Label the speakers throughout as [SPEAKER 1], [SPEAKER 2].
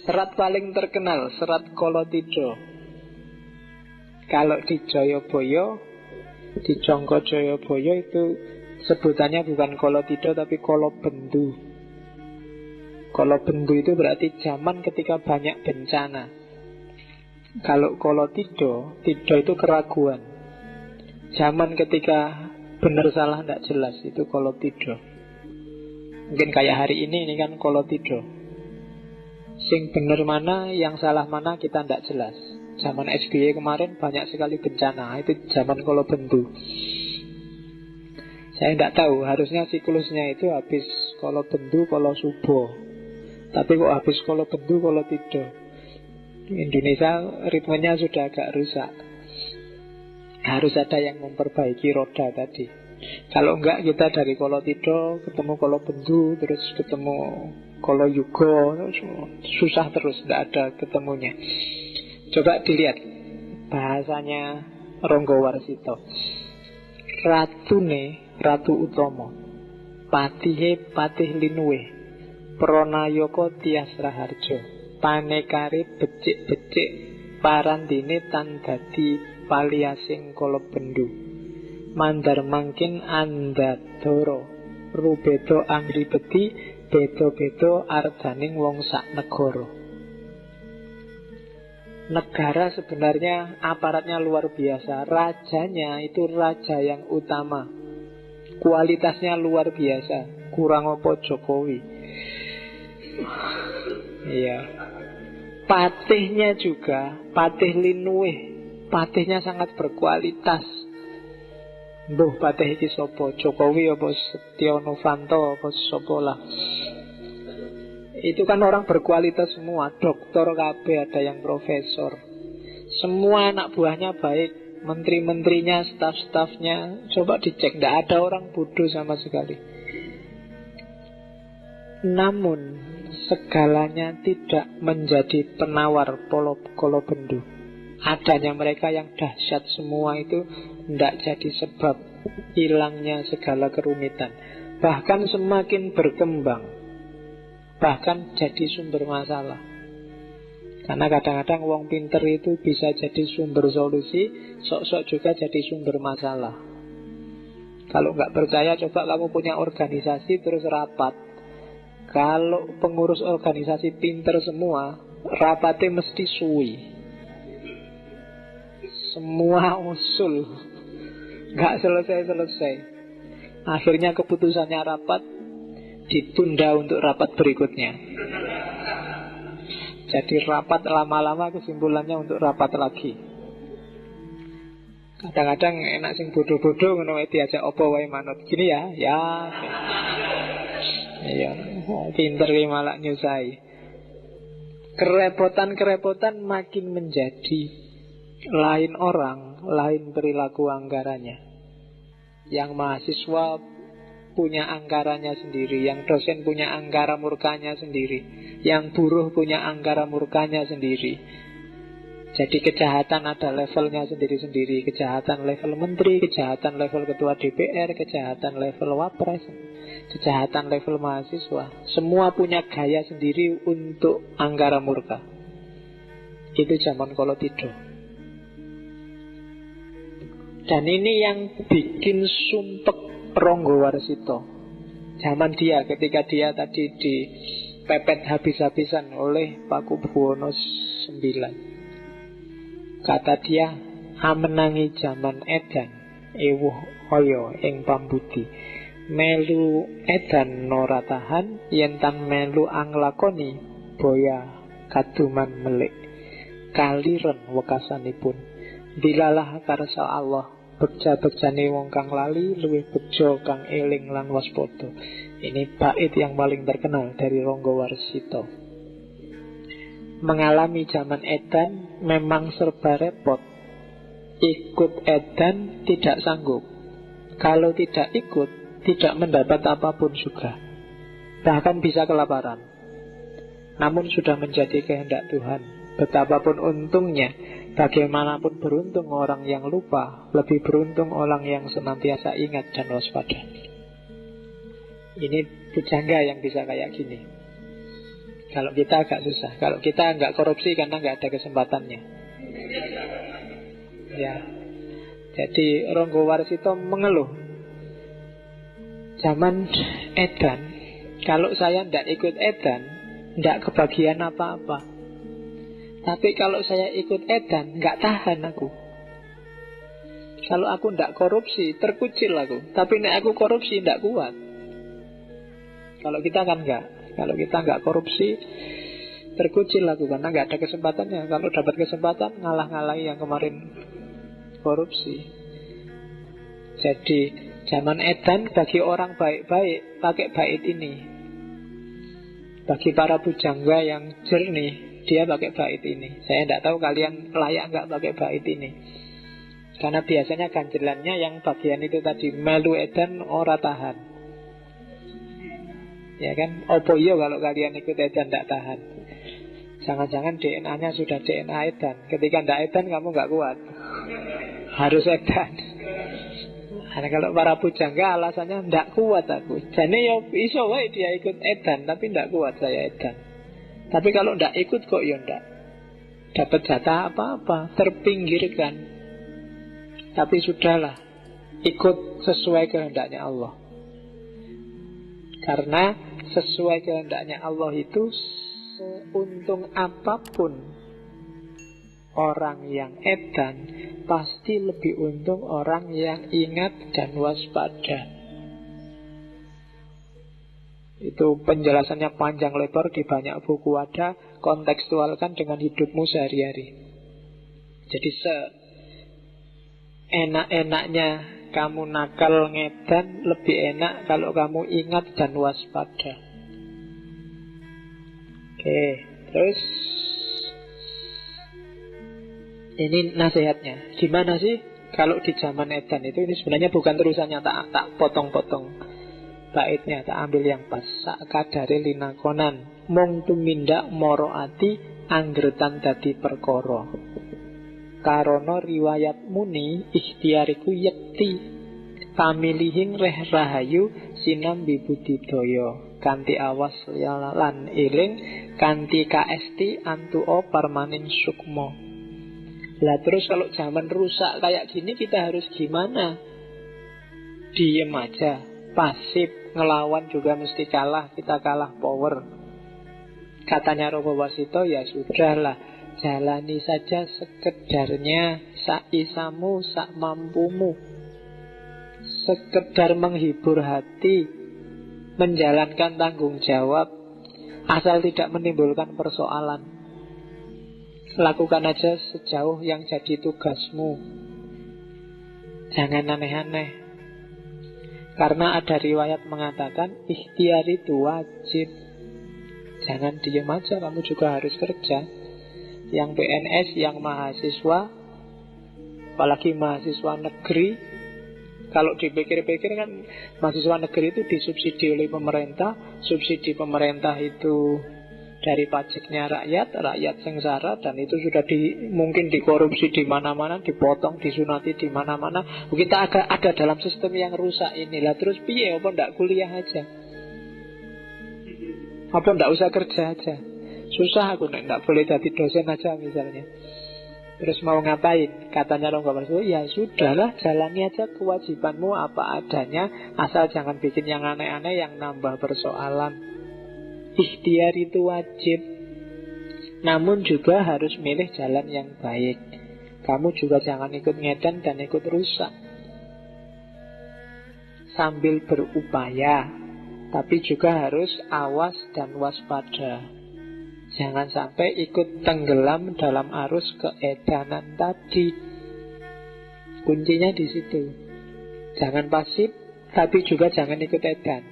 [SPEAKER 1] Serat paling terkenal, serat Kolotida. Kalau di Jayabaya, di Jangka Jayabaya itu sebutannya bukan Kolotida tapi Kolobendu. Kolobendu itu berarti zaman ketika banyak bencana. Kalau Kolotida, Tido itu keraguan. Zaman ketika benar salah tidak jelas, itu Kolotida. Mungkin kayak hari ini kan Kolotida. Sing bener mana, yang salah mana kita tidak jelas. Zaman SBY kemarin banyak sekali bencana. Itu zaman Kolobendu. Saya tidak tahu, harusnya siklusnya itu habis Kolobendu, Kolosubo. Tapi kok habis Kolobendu, Kolotida. Indonesia ritmenya sudah agak rusak. Harus ada yang memperbaiki roda tadi. Kalau enggak kita dari Kolotida ketemu Kolobendu, terus ketemu Koloyuga, susah terus, tidak ada ketemunya. Coba dilihat bahasanya Ronggo Warsito. Ratune Ratu Utomo, patihe Patih Linuwe, Pranayaka Tias Raharja, panekare becik-becik parandine tan dadi paliasing Kolobendu, mandar mangkin andadara, rubeda angribedi, beda-beda ardaning wong sak negara. Negara sebenarnya aparatnya luar biasa. Rajanya itu raja yang utama, kualitasnya luar biasa. Kurang apa Jokowi? Iya. Patihnya juga, Patih Linuwe, patihnya sangat berkualitas. Mbuh patih iki sapa? Jokowi apa Setyo Novanto apa sapa lah. Itu kan orang berkualitas semua, doktor kabeh, ada yang profesor. Semua anak buahnya baik, menteri-menterinya, staf-stafnya. Coba dicek, tidak ada orang bodoh sama sekali. Namun segalanya tidak menjadi penawar Kolobendu. Adanya mereka yang dahsyat semua itu tidak jadi sebab hilangnya segala kerumitan. Bahkan semakin berkembang, bahkan jadi sumber masalah. Karena kadang-kadang wong pinter itu bisa jadi sumber solusi, sok-sok juga jadi sumber masalah. Kalau nggak percaya, coba kamu punya organisasi terus rapat. Kalau pengurus organisasi pinter semua, rapatnya mesti suwi. Semua usul nggak selesai-selesai. Akhirnya keputusannya rapat ditunda untuk rapat berikutnya. Jadi rapat lama-lama kesimpulannya untuk rapat lagi. Kadang-kadang enak sing bodoh-bodoh ngono diajak opo wae manut. Gini ya. Iya, pinter ki malah nyusai. Kerepotan-kerepotan makin menjadi lain orang, lain perilaku anggarannya. Yang mahasiswa punya anggarannya sendiri, yang dosen punya anggaran murkanya sendiri, yang buruh punya anggaran murkanya sendiri. Jadi kejahatan ada levelnya sendiri-sendiri. Kejahatan level menteri, kejahatan level ketua DPR, kejahatan level wapres, kejahatan level mahasiswa. Semua punya gaya sendiri untuk anggaran murka. Itu zaman Kolotida. Dan ini yang bikin sumpek Ronggo Warsito. Zaman dia, ketika dia tadi dipepet habis-habisan oleh Pakubuwono IX. Kata dia, amenangi zaman edan, ewuh hoyo ing pambudi. Melu edan nora tahan, yentan melu anglakoni, boya kaduman melik. Kaliren wekasanipun. Dilalah karsa Allah, bekja-bekjane wong kang lali, luwih bejo kang eling lan waspada. Ini bait yang paling terkenal dari Ronggo Warsito. Mengalami zaman edan memang serba repot. Ikut edan tidak sanggup. Kalau tidak ikut, tidak mendapat apapun juga. Bahkan bisa kelaparan. Namun sudah menjadi kehendak Tuhan. Betapapun untungnya, bagaimanapun beruntung orang yang lupa, lebih beruntung orang yang senantiasa ingat dan waspada. Ini pujangga yang bisa kayak gini. Kalau kita agak susah. Kalau kita nggak korupsi karena nggak ada kesempatannya. Ya. Jadi Ronggo Warsito mengeluh, zaman edan, kalau saya ndak ikut edan, ndak kebagian apa-apa. Tapi kalau saya ikut edan, nggak tahan aku. Kalau aku ndak korupsi, terkucil aku. Tapi nek aku korupsi, ndak kuat. Kalau kita kan nggak. Kalau kita nggak korupsi, terkucil aku karena nggak ada kesempatannya. Kalau dapat kesempatan, ngalah-ngalahi yang kemarin korupsi. Jadi zaman edan bagi orang baik-baik pakai bait ini. Bagi para pujangga yang jernih, dia pakai bait ini. Saya tidak tahu kalian layak nggak pakai bait ini. Karena biasanya ganjelannya yang bagian itu tadi, melu edan ora tahan. Ya kan, opo iyo kalau kalian ikut edan tidak tahan. Jangan-jangan DNA-nya sudah DNA edan. Ketika tidak edan kamu nggak kuat. Harus edan. Karena kalau para pujangga alasannya ndak kuat aku. Jadi ya iso wae dia ikut edan tapi ndak kuat saya edan. Tapi kalau ndak ikut kok ya ndak dapat jatah apa-apa, terpinggirkan. Tapi sudahlah, ikut sesuai kehendaknya Allah. Karena sesuai kehendaknya Allah itu seuntung apapun orang yang edan pasti lebih untung orang yang ingat dan waspada. Itu penjelasannya panjang lebar di banyak buku ada. Kontekstualkan dengan hidupmu sehari-hari. Jadi enak-enaknya kamu nakal ngedan, lebih enak kalau kamu ingat dan waspada. Oke, terus ini nasihatnya. Gimana sih kalau di zaman edan itu? Ini sebenarnya bukan terusannya, tak potong-potong baitnya, tak ambil yang pas. Sakadare linakonan mung tumindak moro ati anggretan dadi perkara. Karono riwayat muni ikhtiariku yekti pamilihing reh rahayu sinambi budidaya kanthi awas lan eling kanthi kaesti antuo parmaning sukma. Lah terus kalau zaman rusak kayak gini kita harus gimana? Diem aja, pasif, ngelawan juga mesti kalah, kita kalah power. Katanya Ronggo Warsito, ya sudahlah, jalani saja sekedarnya, sak isamu, sak mampumu. Sekedar menghibur hati, menjalankan tanggung jawab, asal tidak menimbulkan persoalan. Lakukan aja sejauh yang jadi tugasmu. Jangan aneh-aneh. Karena ada riwayat mengatakan ikhtiar itu wajib. Jangan diem aja, kamu juga harus kerja. Yang PNS, yang mahasiswa, apalagi mahasiswa negeri. Kalau dipikir-pikir kan mahasiswa negeri itu disubsidi oleh pemerintah. Subsidi pemerintah itu dari pajaknya rakyat sengsara, dan itu sudah mungkin dikorupsi di mana-mana, dipotong, disunati di mana-mana. Kita ada dalam sistem yang rusak inilah. Terus piye? Apa ndak kuliah aja? Apa ndak usah kerja aja? Susah aku ndak boleh jadi dosen aja misalnya. Terus mau ngapain? Katanya Ronggo Warsito, ya sudahlah, jalani aja kewajibanmu apa adanya, asal jangan bikin yang aneh-aneh yang nambah persoalan. Ikhtiar itu wajib, namun juga harus milih jalan yang baik. Kamu juga jangan ikut ngedan dan ikut rusak. Sambil berupaya, tapi juga harus awas dan waspada. Jangan sampai ikut tenggelam dalam arus keedanan tadi. Kuncinya di situ. Jangan pasif, tapi juga jangan ikut edan.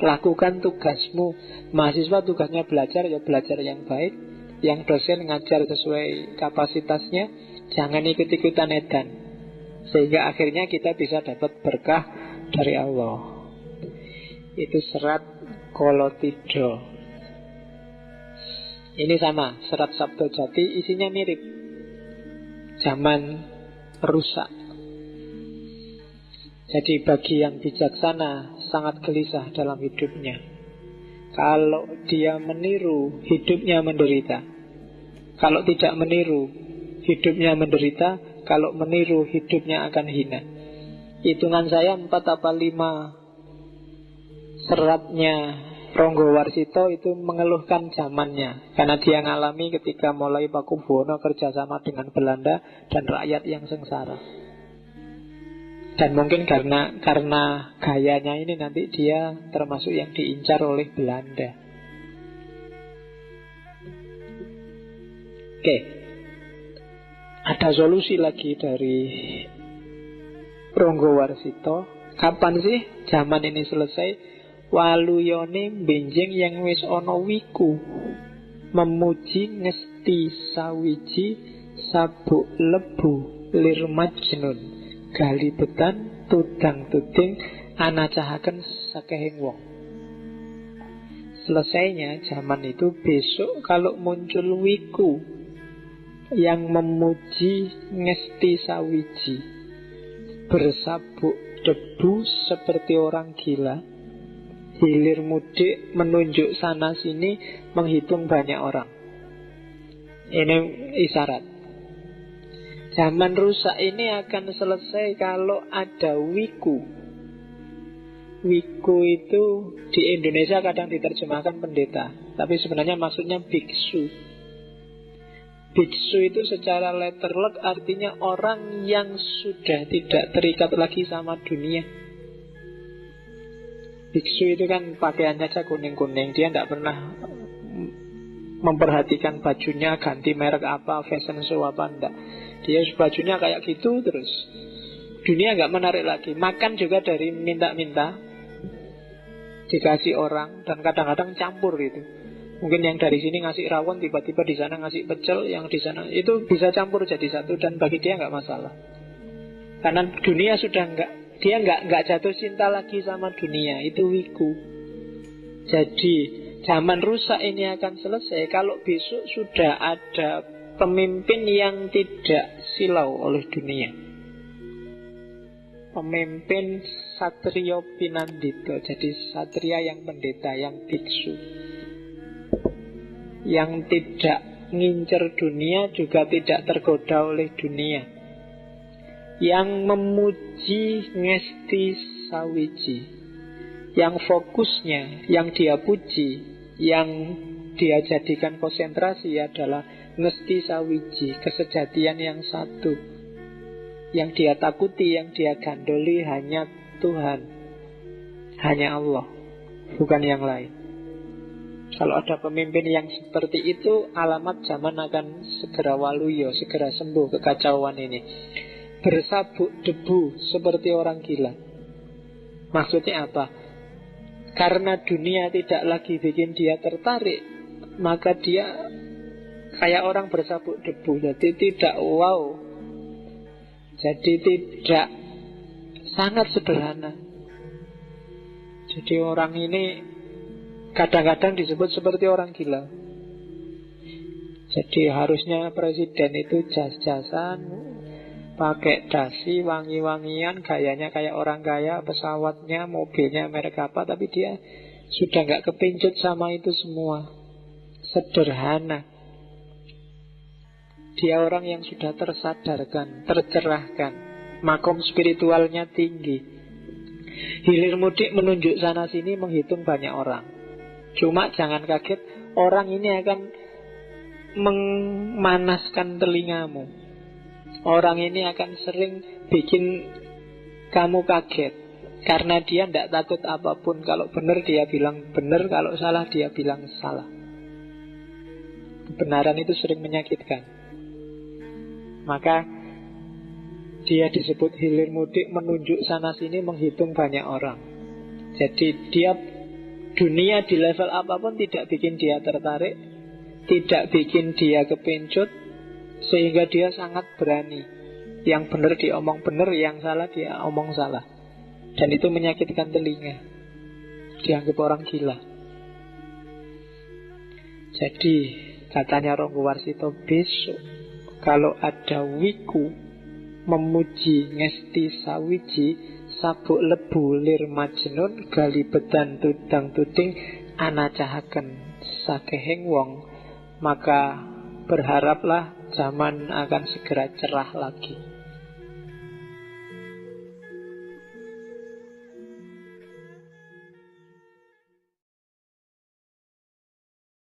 [SPEAKER 1] Lakukan tugasmu. Mahasiswa tugasnya belajar, ya belajar yang baik. Yang dosen ngajar sesuai kapasitasnya. Jangan ikut-ikutan edan, sehingga akhirnya kita bisa dapat berkah dari Allah. Itu serat Kolotido. Ini sama, serat Sabdo Jati, isinya mirip. Zaman rusak. Jadi bagi yang bijaksana sangat gelisah dalam hidupnya. Kalau dia meniru, hidupnya menderita. Kalau tidak meniru, hidupnya menderita. Kalau meniru, hidupnya akan hina. Hitungan saya 4 apa 5 seratnya Ronggo Warsito itu mengeluhkan zamannya, karena dia ngalami ketika mulai Pakubuwono kerjasama dengan Belanda dan rakyat yang sengsara. Dan mungkin karena gayanya ini nanti dia termasuk yang diincar oleh Belanda. Oke, ada solusi lagi dari Ronggo Warsito. Kapan sih zaman ini selesai? Waluyone benjing yang wis ono wiku, memuji ngesti sawiji sabuk lebu lir majnun, galibetan tudang tuding anacahaken sakehing wong. Selesainya zaman itu besok kalau muncul wiku yang memuji ngesti sawiji, bersabuk debu seperti orang gila, hilir mudik menunjuk sana sini, menghitung banyak orang. Ini isyarat zaman rusak ini akan selesai kalau ada wiku. Wiku itu di Indonesia kadang diterjemahkan pendeta, tapi sebenarnya maksudnya biksu. Biksu itu secara letterlek artinya orang yang sudah tidak terikat lagi sama dunia. Biksu itu kan pakaiannya aja kuning-kuning, dia tidak pernah memperhatikan bajunya ganti merek apa, fashion show apa, enggak. Dia bajunya kayak gitu terus. Dunia nggak menarik lagi. Makan juga dari minta-minta, dikasih orang, dan kadang-kadang campur gitu. Mungkin yang dari sini ngasih rawon, tiba-tiba di sana ngasih pecel, yang di sana itu bisa campur jadi satu, dan bagi dia nggak masalah. Karena dunia sudah dia nggak jatuh cinta lagi sama dunia. Itu wiku. Jadi zaman rusak ini akan selesai kalau besok sudah ada pemimpin yang tidak silau oleh dunia. Pemimpin Satrio Pinandito. Jadi satria yang pendeta, yang biksu, yang tidak ngincer dunia, juga tidak tergoda oleh dunia, yang memuji ngesti sawiji, yang fokusnya, yang dia puji, yang dia jadikan konsentrasi adalah ngesti sawiji, kesejatian yang satu. Yang dia takuti, yang dia gandoli hanya Tuhan, hanya Allah, bukan yang lain. Kalau ada pemimpin yang seperti itu, alamat zaman akan segera waluyo, segera sembuh kekacauan ini. Bersabuk debu seperti orang gila. Maksudnya apa? Karena dunia tidak lagi bikin dia tertarik, maka dia kayak orang bersabuk debu. Jadi tidak wow, jadi tidak, sangat sederhana. Jadi orang ini kadang-kadang disebut seperti orang gila. Jadi harusnya presiden itu jas-jasan, pakai dasi, wangi-wangian, gayanya kayak orang kaya, pesawatnya, mobilnya merek apa, tapi dia sudah nggak kepincut sama itu semua. Sederhana. Dia orang yang sudah tersadarkan, tercerahkan, makom spiritualnya tinggi. Hilir mudik menunjuk sana sini, menghitung banyak orang. Cuma jangan kaget, orang ini akan memanaskan telingamu. Orang ini akan sering bikin kamu kaget, karena dia tidak takut apapun. Kalau benar dia bilang benar, kalau salah dia bilang salah. Kebenaran itu sering menyakitkan. Maka dia disebut hilir mudik, menunjuk sana sini, menghitung banyak orang. Jadi dia dunia di level apapun tidak bikin dia tertarik, tidak bikin dia kepincut, sehingga dia sangat berani. Yang benar diomong benar, yang salah dia omong salah. Dan itu menyakitkan telinga. Dianggap orang gila. Jadi katanya Ronggo Warsito, besok kalau ada wiku memuji ngesti sawiji, sabuk lebu lir majnun, galibetan tudang tuding, anacahaken sakehing wong, maka berharaplah zaman akan segera cerah lagi.